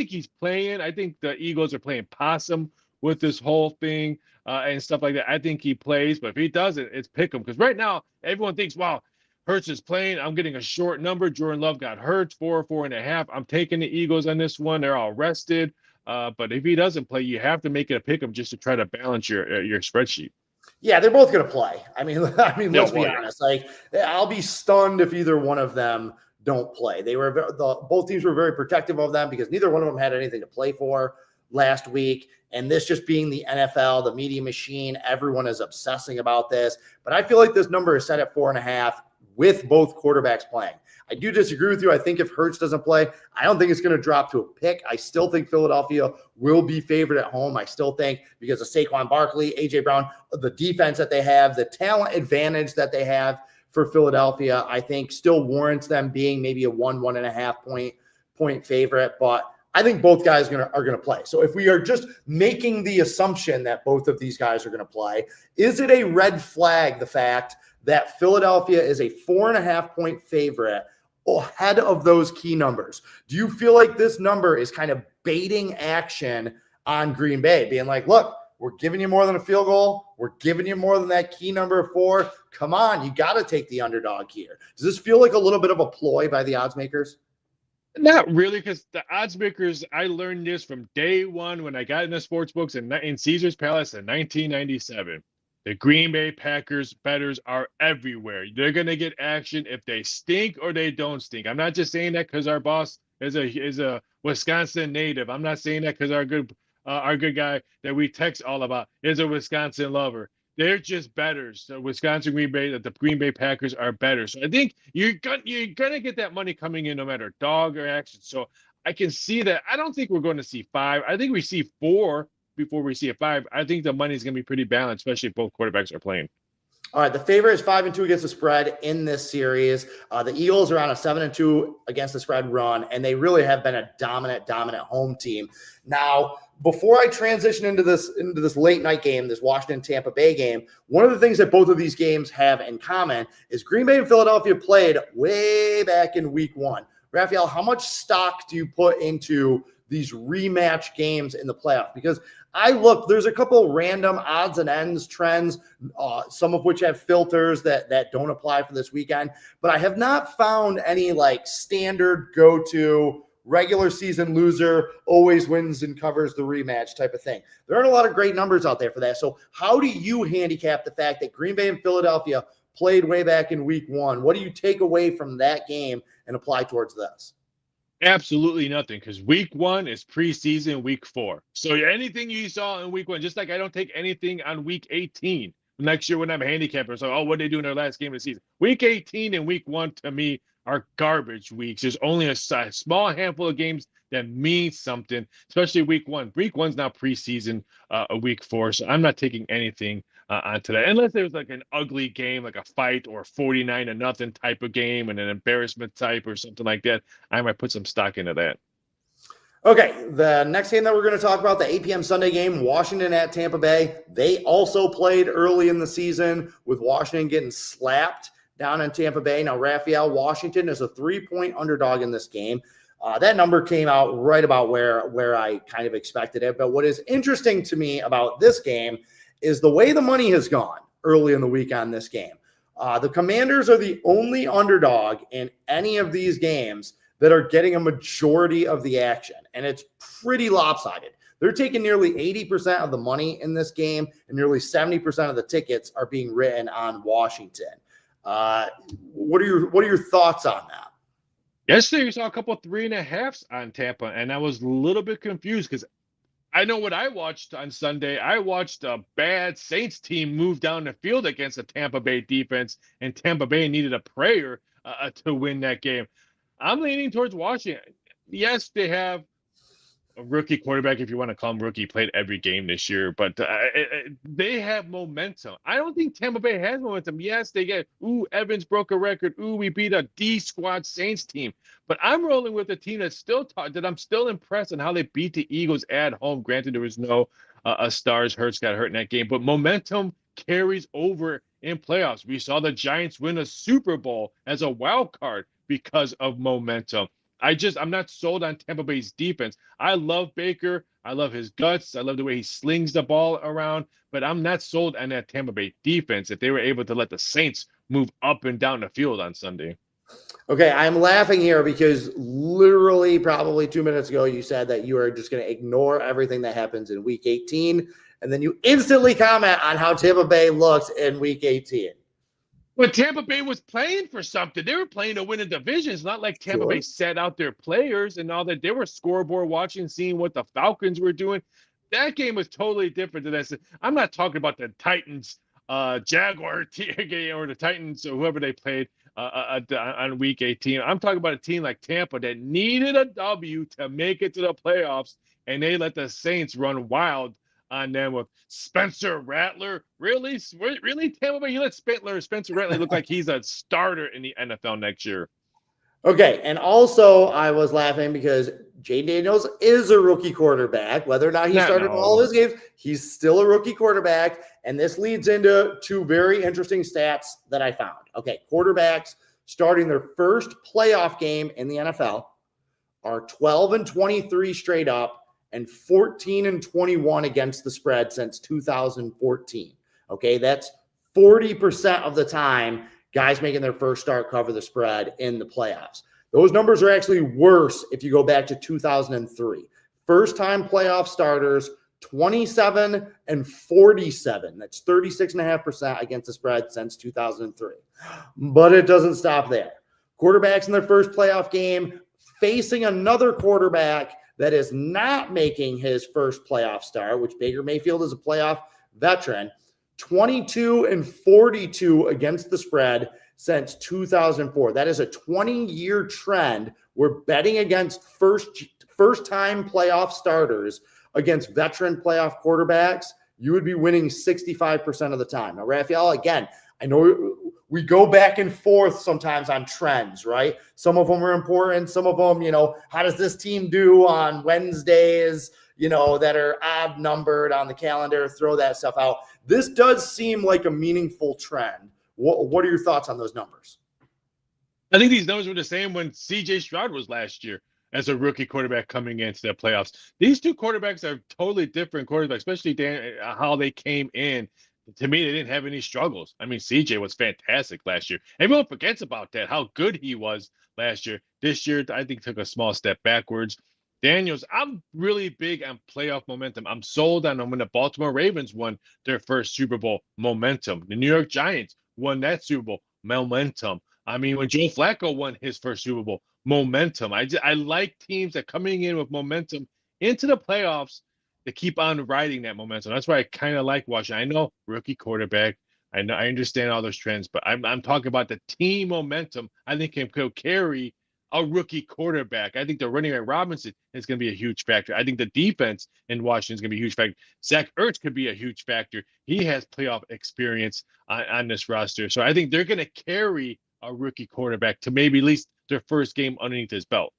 he's playing. I think the Eagles are playing possum with this whole thing and stuff like that. I think he plays, but if he doesn't, it's pick him. Because right now, everyone thinks, wow, Hurts is playing. I'm getting a short number. Jordan Love got hurt, 4.5. I'm taking the Eagles on this one. They're all rested. But if he doesn't play, you have to make it a pick 'em just to try to balance your spreadsheet. Yeah, they're both going to play. I mean, let's be honest. Like, I'll be stunned if either one of them don't play. Both teams were very protective of them because neither one of them had anything to play for last week. And this just being the NFL, the media machine, everyone is obsessing about this. But I feel like this number is set at 4.5 with both quarterbacks playing. I do disagree with you. I think if Hurts doesn't play, I don't think it's going to drop to a pick. I still think Philadelphia will be favored at home. I still think because of Saquon Barkley, A.J. Brown, the defense that they have, the talent advantage that they have for Philadelphia, I think still warrants them being maybe a 1.5 point favorite. But I think both guys are going to play. So if we are just making the assumption that both of these guys are going to play, is it a red flag, the fact that Philadelphia is a 4.5 point favorite ahead of those key numbers? Do you feel like this number is kind of baiting action on Green Bay, being like, look, we're giving you more than a field goal. We're giving you more than that key number of 4. Come on, you got to take the underdog here. Does this feel like a little bit of a ploy by the odds makers? Not really, because the odds makers, I learned this from day one when I got in the sports books in Caesar's Palace in 1997. The Green Bay Packers bettors are everywhere. They're going to get action if they stink or they don't stink. I'm not just saying that because our boss is a Wisconsin native. I'm not saying that because our good guy that we text all about is a Wisconsin lover. They're just bettors. The Green Bay Packers are better. So I think you're gonna get that money coming in no matter dog or action. So I can see that. I don't think we're going to see 5. I think we see 4 before we see a 5. I think the money is going to be pretty balanced, especially if both quarterbacks are playing. All right, the favorite is 5-2 against the spread in this series. The Eagles are on a 7-2 against the spread run, and they really have been a dominant home team. Now, before I transition into this late night game, this Washington-Tampa Bay game, one of the things that both of these games have in common is Green Bay and Philadelphia played way back in week 1. Raphael, how much stock do you put into these rematch games in the playoffs? Because there's a couple random odds and ends trends, some of which have filters that don't apply for this weekend, but I have not found any like standard go-to regular season loser always wins and covers the rematch type of thing. There aren't a lot of great numbers out there for that. So how do you handicap the fact that Green Bay and Philadelphia played way back in week 1? What do you take away from that game and apply towards this? Absolutely nothing, because week 1 is preseason, week 4. So anything you saw in week 1, just like I don't take anything on week 18 next year when I'm a handicapper. So, what did they do in their last game of the season? Week 18 and week 1 to me are garbage weeks. There's only a small handful of games that mean something, especially week 1. Week 1's now preseason, week 4. So I'm not taking anything on today, unless it was like an ugly game, like a fight or 49-0 type of game and an embarrassment type or something like that. I might put some stock into that. Okay, the next game that we're going to talk about, the 8 p.m. Sunday game, Washington at Tampa Bay. They also played early in the season with Washington getting slapped down in Tampa Bay. Now, Raphael, Washington is a 3-point underdog in this game. That number came out right about where I kind of expected it. But what is interesting to me about this game is the way the money has gone early in the week on this game. The Commanders are the only underdog in any of these games that are getting a majority of the action, and it's pretty lopsided. They're taking nearly 80% of the money in this game, and nearly 70% of the tickets are being written on Washington. What are your thoughts on that? Yesterday, we saw a couple 3.5s on Tampa, and I was a little bit confused because I know what I watched on Sunday. I watched a bad Saints team move down the field against the Tampa Bay defense, and Tampa Bay needed a prayer to win that game. I'm leaning towards Washington. Yes, they have a rookie quarterback, if you want to call him rookie, played every game this year, but they have momentum. I don't think Tampa Bay has momentum. Yes, they get, Evans broke a record. We beat a D squad Saints team. But I'm rolling with a team that's still that I'm still impressed on how they beat the Eagles at home. Granted, there was no stars. Hurts got hurt in that game, but momentum carries over in playoffs. We saw the Giants win a Super Bowl as a wild card because of momentum. I'm not sold on Tampa Bay's defense. I love Baker. I love his guts. I love the way he slings the ball around, but I'm not sold on that Tampa Bay defense if they were able to let the Saints move up and down the field on Sunday. Okay, I'm laughing here because literally probably 2 minutes ago you said that you are just going to ignore everything that happens in Week 18, and then you instantly comment on how Tampa Bay looks in Week 18. But Tampa Bay was playing for something. They were playing to win a division. It's not like Tampa Bay set out their players and all that. They were scoreboard watching, seeing what the Falcons were doing. That game was totally different than that. I'm not talking about the Titans, Jaguar game or the Titans or whoever they played on Week 18. I'm talking about a team like Tampa that needed a W to make it to the playoffs, and they let the Saints run wild on them with Spencer Rattler. Really, Tampa Bay? You let Spencer Rattler look like he's a starter in the NFL next year. Okay, and also I was laughing because Jay Daniels is a rookie quarterback. Whether or not he started all of his games, he's still a rookie quarterback, and this leads into two very interesting stats that I found. Okay, quarterbacks starting their first playoff game in the NFL are 12-23 straight up, and 14-21 against the spread since 2014. Okay, that's 40% of the time guys making their first start cover the spread in the playoffs. Those numbers are actually worse if you go back to 2003. First-time playoff starters, 27-47. That's 36.5% against the spread since 2003. But it doesn't stop there. Quarterbacks in their first playoff game facing another quarterback that is not making his first playoff start, which Baker Mayfield is a playoff veteran, 22-42 against the spread since 2004. That is a 20-year trend. We're betting against first-time playoff starters against veteran playoff quarterbacks. You would be winning 65% of the time. Now, Raphael, again, I know we go back and forth sometimes on trends, right? Some of them are important. Some of them, how does this team do on Wednesdays, that are odd numbered on the calendar? Throw that stuff out. This does seem like a meaningful trend. What are your thoughts on those numbers? I think these numbers were the same when C.J. Stroud was last year as a rookie quarterback coming into the playoffs. These two quarterbacks are totally different quarterbacks, especially how they came in. To me, they didn't have any struggles. I mean, CJ was fantastic last year. Everyone forgets about that, how good he was last year. This year, I think, took a small step backwards. Daniels, I'm really big on playoff momentum. I'm sold on them when the Baltimore Ravens won their first Super Bowl. Momentum. The New York Giants won that Super Bowl. Momentum. I mean, when Joe Flacco won his first Super Bowl. Momentum. I like teams that coming in with momentum into the playoffs to keep on riding that momentum. That's why I kind of like watching. I know rookie quarterback. I understand all those trends, but I'm talking about the team momentum. I think can carry a rookie quarterback. I think the running back Robinson is going to be a huge factor. I think the defense in Washington is going to be a huge factor. Zach Ertz could be a huge factor. He has playoff experience on this roster. So I think they're going to carry a rookie quarterback to maybe at least their first game underneath his belt.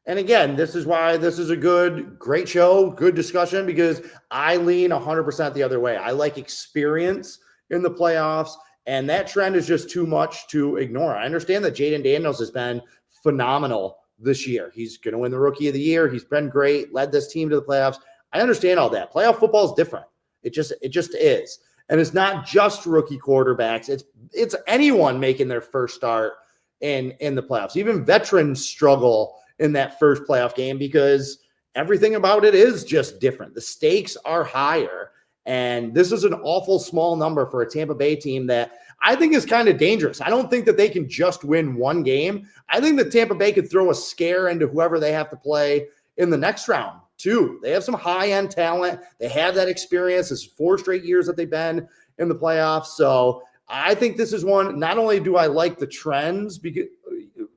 And again, this is why this is a great show, good discussion, because I lean 100% the other way. I like experience in the playoffs, and that trend is just too much to ignore. I understand that Jaden Daniels has been phenomenal this year. He's going to win the Rookie of the Year. He's been great, led this team to the playoffs. I understand all that. Playoff football is different. It just is. And it's not just rookie quarterbacks. It's anyone making their first start in the playoffs. Even veterans struggle in that first playoff game because everything about it is just different. The stakes are higher. And this is an awful small number for a Tampa Bay team that I think is kind of dangerous. I don't think that they can just win one game. I think that Tampa Bay could throw a scare into whoever they have to play in the next round too. They have some high-end talent. They have that experience. It's 4 straight years that they've been in the playoffs. So I think this is one, not only do I like the trends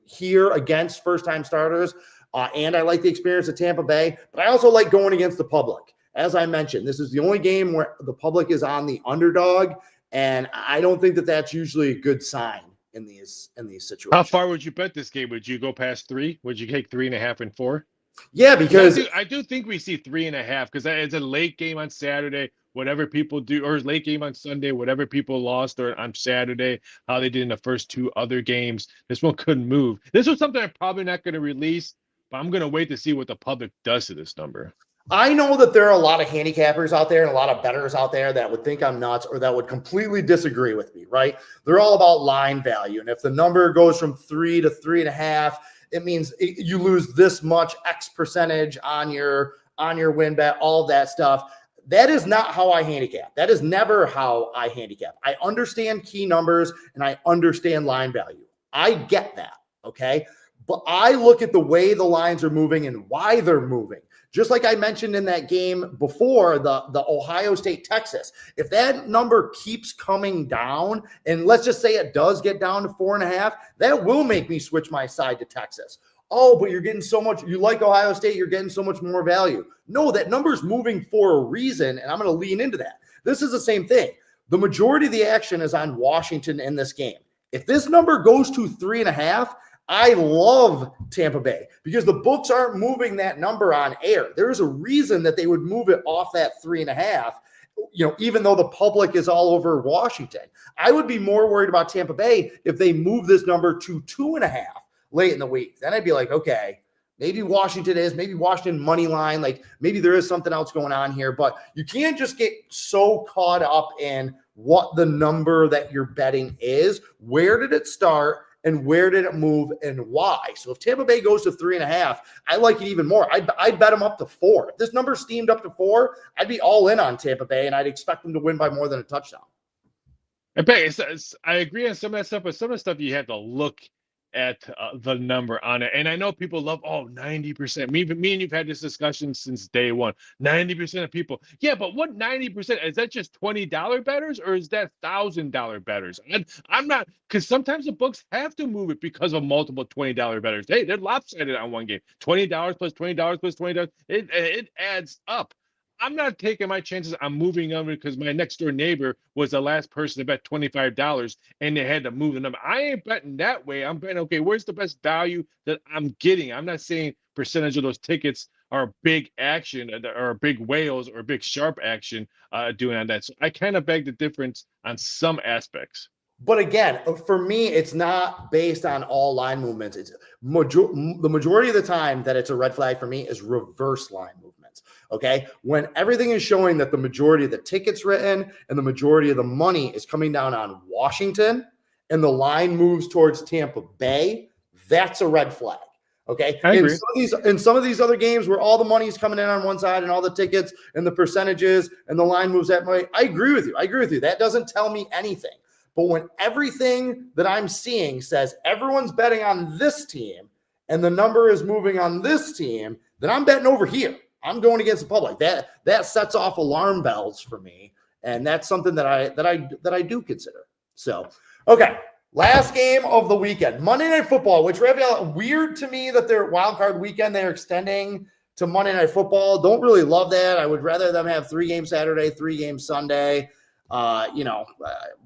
here against first-time starters, and I like the experience of Tampa Bay, but I also like going against the public. As I mentioned, this is the only game where the public is on the underdog, and I don't think that that's usually a good sign in these situations. How far would you bet this game? Would you go past 3? Would you take 3.5 and 4? Yeah, because I do think we see 3.5 because it's a late game on Saturday. Whatever people do, or late game on Sunday, whatever people lost or on Saturday, how they did in the first 2 other games. This one couldn't move. This was something I'm probably not going to release, but I'm going to wait to see what the public does to this number. I know that there are a lot of handicappers out there and a lot of bettors out there that would think I'm nuts or that would completely disagree with me, right? They're all about line value. And if the number goes from 3 to 3.5, it means you lose this much X percentage on your win bet, all of that stuff. That is not how I handicap. That is never how I handicap. I understand key numbers and I understand line value. I get that, okay? But I look at the way the lines are moving and why they're moving. Just like I mentioned in that game before, the Ohio State Texas, if that number keeps coming down, and let's just say it does get down to 4.5, that will make me switch my side to Texas. Oh, but you're getting so much, you like Ohio State, you're getting so much more value. No, that number's moving for a reason, and I'm going to lean into that. This is the same thing. The majority of the action is on Washington in this game. If this number goes to 3.5, I love Tampa Bay because the books aren't moving that number on air. There's a reason that they would move it off that 3.5, even though the public is all over Washington. I would be more worried about Tampa Bay if they move this number to 2.5 late in the week. Then I'd be like, okay, maybe Washington money line. Like maybe there is something else going on here, but you can't just get so caught up in what the number that you're betting is. Where did it start? And where did it move and why? So if Tampa Bay goes to 3.5, I like it even more. I'd bet them up to 4. If this number steamed up to 4, I'd be all in on Tampa Bay, and I'd expect them to win by more than a touchdown. I agree on some of that stuff, but some of the stuff you have to look at the number on it. And I know people love, 90%. Me and you've had this discussion since day one. 90% of people. Yeah, but what 90%? Is that just $20 bettors or is that $1,000 bettors? I'm not, because sometimes the books have to move it because of multiple $20 bettors. Hey, they're lopsided on one game. $20 plus $20 plus $20. It adds up. I'm not taking my chances on moving over because my next door neighbor was the last person to bet $25 and they had to move the number. I ain't betting that way. I'm betting, okay, where's the best value that I'm getting? I'm not saying percentage of those tickets are big action or big whales or big sharp action doing on that. So I kind of beg the difference on some aspects. But again, for me, it's not based on all line movements. It's the majority of the time that it's a red flag for me is reverse line movements. Okay. When everything is showing that the majority of the tickets written and the majority of the money is coming down on Washington and the line moves towards Tampa Bay, that's a red flag. Okay. In some of these other games where all the money is coming in on one side and all the tickets and the percentages and the line moves that way, I agree with you. That doesn't tell me anything. But when everything that I'm seeing says everyone's betting on this team and the number is moving on this team, then I'm betting over here. I'm going against the public. That sets off alarm bells for me, and that's something that I do consider. So, okay, Last game of the weekend, Monday Night Football, which, Raphael, weird to me that their wild card weekend they're extending to Monday Night Football. Don't really love that. I would rather them have 3 games Saturday, 3 games Sunday.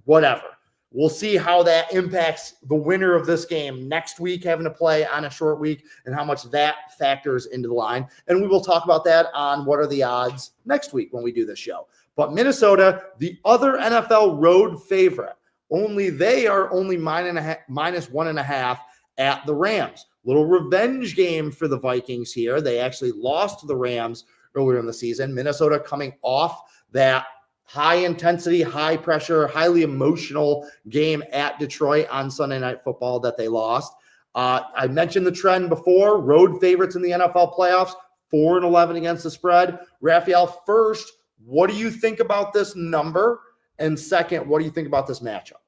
Whatever. We'll see how that impacts the winner of this game next week, having to play on a short week, and how much that factors into the line. And we will talk about that on What Are the Odds next week when we do this show. But Minnesota, the other NFL road favorite, they are only minus 1.5 at the Rams. Little revenge game for the Vikings here. They actually lost to the Rams earlier in the season. Minnesota coming off that high intensity, high pressure, highly emotional game at Detroit on Sunday Night Football that they lost. I mentioned the trend before. Road favorites in the NFL playoffs, 4-11 against the spread. Raphael, first, what do you think about this number? And second, what do you think about this matchup?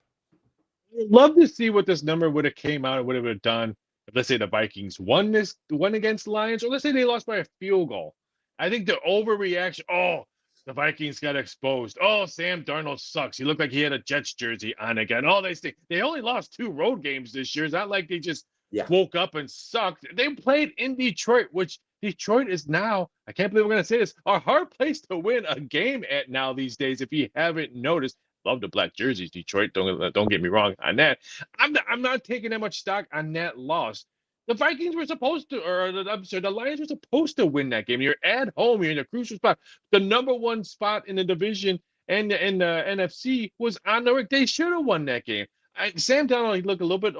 I'd love to see what this number would have came out and would have done if, let's say, the Vikings won against the Lions, or let's say they lost by a field goal. I think the overreaction, the Vikings got exposed. Oh, Sam Darnold sucks. He looked like he had a Jets jersey on again. They only lost 2 road games this year. It's not like they just woke up and sucked. They played in Detroit, which Detroit is now, I can't believe we're going to say this, a hard place to win a game at now these days, if you haven't noticed. Love the black jerseys, Detroit. Don't get me wrong on that. I'm not taking that much stock on that loss. The Vikings were supposed to, the Lions were supposed to win that game. You're at home. You're in a crucial spot. The number 1 spot in the division and the NFC was on the They should have won that game. Sam Darnold, he looked a little bit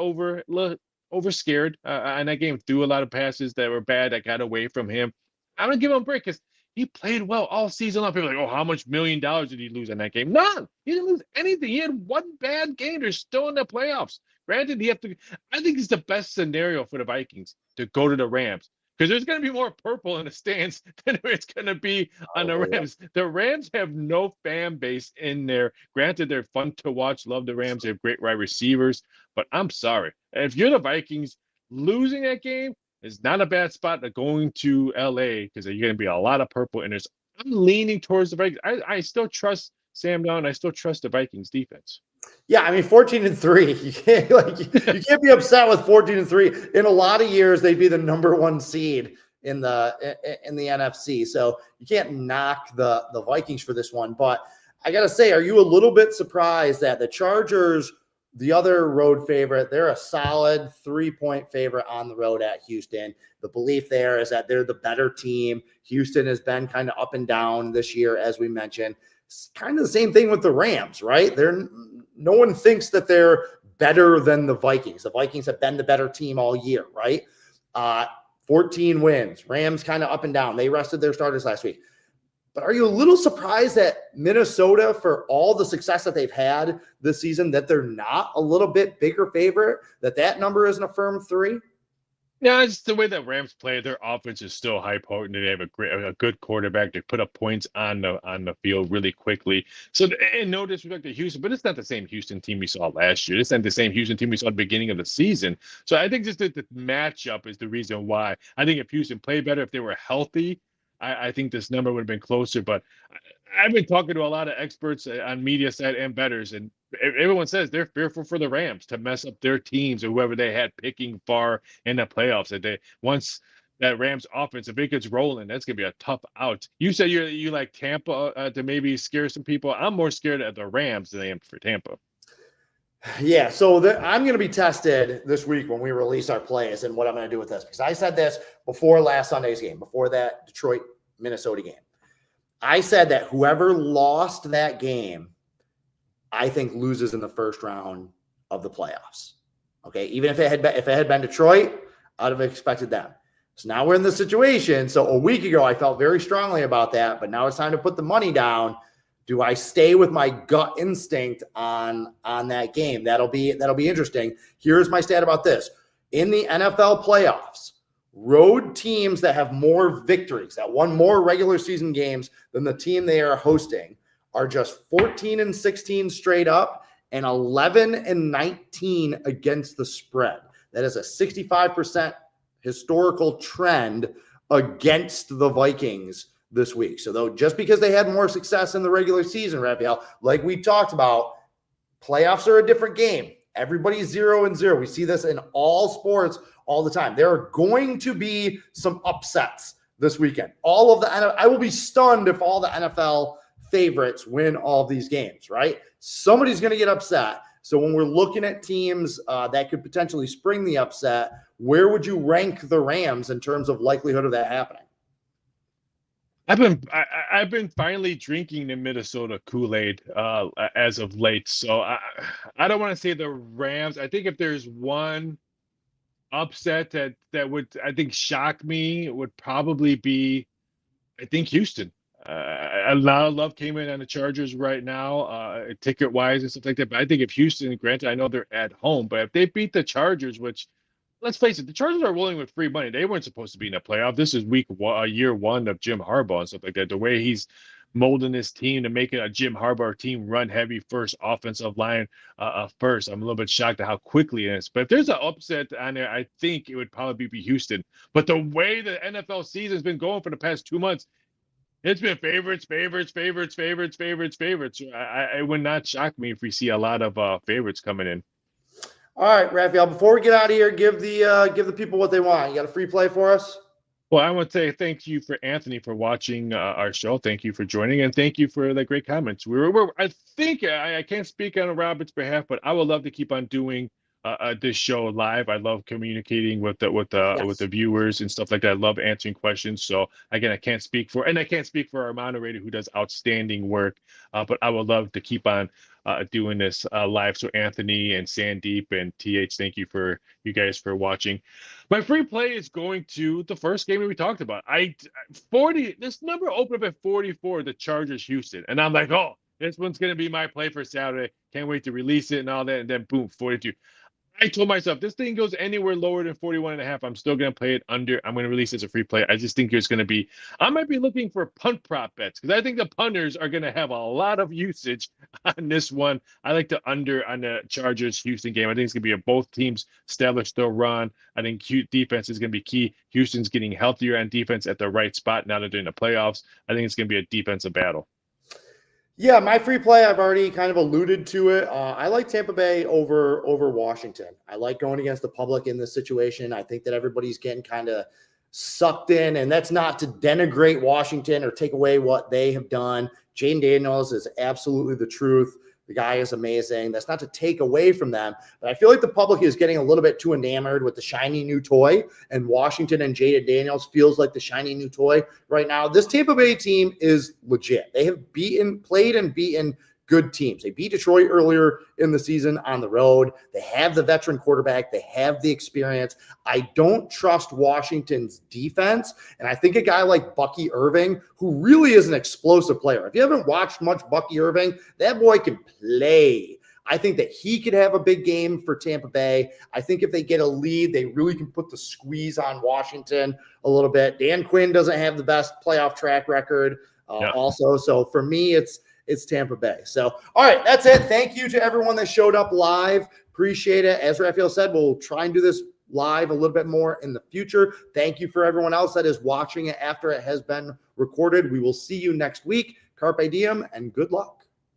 overscared in that game. Threw a lot of passes that were bad that got away from him. I'm gonna give him a break because he played well all season long. People are like, how much $1 million did he lose in that game? None. He didn't lose anything. He had 1 bad game. They're still in the playoffs. Granted, I think it's the best scenario for the Vikings to go to the Rams, because there's going to be more purple in the stands than it's going to be on the Rams. Yeah. The Rams have no fan base in there. Granted, they're fun to watch. Love the Rams. They have great wide receivers. But I'm sorry. If you're the Vikings, losing that game is not a bad spot to going to L.A. because there's going to be a lot of purple. And I'm leaning towards the Vikings. I still trust Sam Darnold. I still trust the Vikings defense. Yeah, I mean, 14-3. You can't be upset with 14-3. In a lot of years, they'd be the number 1 seed in the NFC. So you can't knock the Vikings for this one. But I got to say, are you a little bit surprised that the Chargers, the other road favorite, they're a solid 3-point favorite on the road at Houston? The belief there is that they're the better team. Houston has been kind of up and down this year, as we mentioned. It's kind of the same thing with the Rams, right? No one thinks that they're better than the Vikings. The Vikings have been the better team all year, right? 14 wins. Rams kind of up and down. They rested their starters last week. But are you a little surprised that Minnesota, for all the success that they've had this season, that they're not a little bit bigger favorite, that number isn't a firm 3? Yeah, it's the way that Rams play. Their offense is still high potent. They have a good quarterback. They put up points on the field really quickly. So, and no disrespect to Houston, but it's not the same Houston team we saw last year. It's not the same Houston team we saw at the beginning of the season. So I think just the matchup is the reason why. I think if Houston played better, if they were healthy, I think this number would have been closer. But I've been talking to a lot of experts on media side and bettors, and everyone says they're fearful for the Rams to mess up their teams or whoever they had picking far in the playoffs. That once that Rams offense, if it gets rolling, that's gonna be a tough out. You said you like Tampa to maybe scare some people. I'm more scared of the Rams than I am for Tampa. Yeah, so I'm going to be tested this week when we release our plays and what I'm going to do with this, because I said this before last Sunday's game, before that Detroit-Minnesota game. I said that whoever lost that game, I think loses in the first round of the playoffs. Okay, even if it had been Detroit, I'd have expected them. So now we're in the situation. So a week ago, I felt very strongly about that, but now it's time to put the money down. Do I stay with my gut instinct on that game? That'll be interesting. Here's my stat about this. In the NFL playoffs, road teams that have more victories, that won more regular season games than the team they are hosting, are just 14-16 straight up and 11-19 against the spread. That is a 65% historical trend against the Vikings this week. So though, just because they had more success in the regular season, Raphael, like we talked about, playoffs are a different game. Everybody's 0-0. We see this in all sports all the time. There are going to be some upsets this weekend. I will be stunned if all the NFL favorites win all of these games, right? Somebody's going to get upset. So when we're looking at teams that could potentially spring the upset, where would you rank the Rams in terms of likelihood of that happening? I've been finally drinking the Minnesota Kool-Aid as of late. So I don't want to say the Rams. I think if there's one upset that would, I think, shock me, it would probably be, I think, Houston. A lot of love came in on the Chargers right now, ticket wise and stuff like that. But I think if Houston, granted, I know they're at home, but if they beat the Chargers, which, let's face it, the Chargers are rolling with free money. They weren't supposed to be in a playoff. This is year one of Jim Harbaugh and stuff like that. The way he's molding this team to make it a Jim Harbaugh team, run heavy first, offensive line first. I'm a little bit shocked at how quickly it is. But if there's an upset on there, I think it would probably be Houston. But the way the NFL season's been going for the past 2 months, it's been favorites. It would not shock me if we see a lot of favorites coming in. All right, Raphael, before we get out of here, give the people what they want. You got a free play for us? Well, I want to say thank you for Anthony for watching our show. Thank you for joining, and thank you for the great comments. I think I can't speak on Robert's behalf, but I would love to keep on doing this show live. I love communicating with the viewers and stuff like that. I love answering questions. So again, I can't speak for our moderator who does outstanding work, but I would love to keep on doing this live. So Anthony and Sandeep and TH, thank you guys for watching. My free play is going to the first game that we talked about. This number opened up at 44, the Chargers Houston, and I'm like, oh, this one's gonna be my play for Saturday. Can't wait to release it and all that, and then boom, 42. I told myself this thing goes anywhere lower than 41.5. I'm still going to play it under. I'm going to release it as a free play. I just think there's going to be, I might be looking for punt prop bets because I think the punters are going to have a lot of usage on this one. I like the under on the Chargers Houston game. I think it's going to be both teams establish their run. I think defense is going to be key. Houston's getting healthier on defense at the right spot now that they're in the playoffs. I think it's going to be a defensive battle. Yeah, my free play, I've already kind of alluded to it. I like Tampa Bay over Washington. I like going against the public in this situation. I think that everybody's getting kind of sucked in, and that's not to denigrate Washington or take away what they have done. Jaden Daniels is absolutely the truth. The guy is amazing. That's not to take away from them, but I feel like the public is getting a little bit too enamored with the shiny new toy, and Washington and Jaden Daniels feels like the shiny new toy right now. This Tampa Bay team is legit. They have played and beaten good teams. They beat Detroit earlier in the season on the road. They have the veteran quarterback. They have the experience. I don't trust Washington's defense, and I think a guy like Bucky Irving, who really is an explosive player. If you haven't watched much Bucky Irving, that boy can play. I think that he could have a big game for Tampa Bay. I think if they get a lead, they really can put the squeeze on Washington a little bit. Dan Quinn doesn't have the best playoff track record also. So for me, it's Tampa Bay. So, all right, that's it. Thank you to everyone that showed up live. Appreciate it. As Raphael said, we'll try and do this live a little bit more in the future. Thank you for everyone else that is watching it after it has been recorded. We will see you next week. Carpe diem and good luck.